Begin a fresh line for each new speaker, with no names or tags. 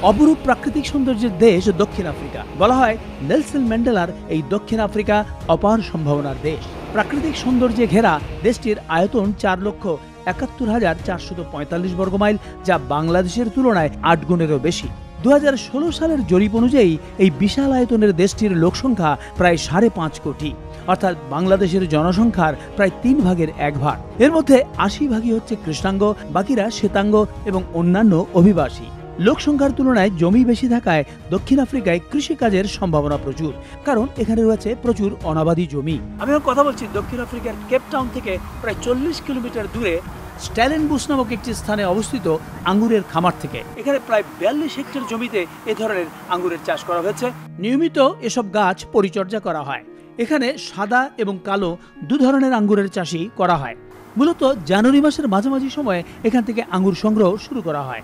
অপরূপ প্রাকৃতিক সৌন্দর্যের দেশ দক্ষিণ আফ্রিকা। বলা হয় নেলসন ম্যান্ডেলার এই দক্ষিণ আফ্রিকা অপার সম্ভাবনার দেশ। প্রাকৃতিক সৌন্দর্যে ঘেরা দেশটির আয়তন 4,71,445 বর্গমাইল, যা বাংলাদেশের তুলনায় 8 গুণেরও বেশি। 2016 সালের জরিপ অনুযায়ী এই বিশাল আয়তনের দেশটির লোকসংখ্যা প্রায় 5.5 কোটি, অর্থাৎ বাংলাদেশের জনসংখ্যার প্রায় 3 ভাগের 1 ভাগ। এর মধ্যে 80 ভাগই হচ্ছে কৃষ্ণাঙ্গ, বাকিরা শ্বেতাঙ্গ এবং অন্যান্য অভিবাসী। লোকসংখ্যার তুলনায় জমি বেশি থাকায় দক্ষিণ আফ্রিকায় কৃষিকাজের সম্ভাবনা প্রচুর, কারণ এখানে রয়েছে প্রচুর অনাবাদি জমি। আমি কথা বলছি দক্ষিণ আফ্রিকার কেপ টাউন থেকে প্রায় 40 কিলোমিটার দূরে স্টেলেনবুশ নামক একটি স্থানে অবস্থিত আঙ্গুরের খামার থেকে। এখানে প্রায় 42 হেক্টর জমিতে এ ধরনের আঙ্গুরের চাষ করা হয়েছে। নিয়মিত এসব গাছ পরিচর্যা করা হয়। এখানে সাদা এবং কালো 2 ধরনের আঙ্গুরের চাষই করা হয়। মূলত জানুয়ারি মাসের মাঝামাঝি সময়ে এখান থেকে আঙ্গুর সংগ্রহ শুরু করা হয়।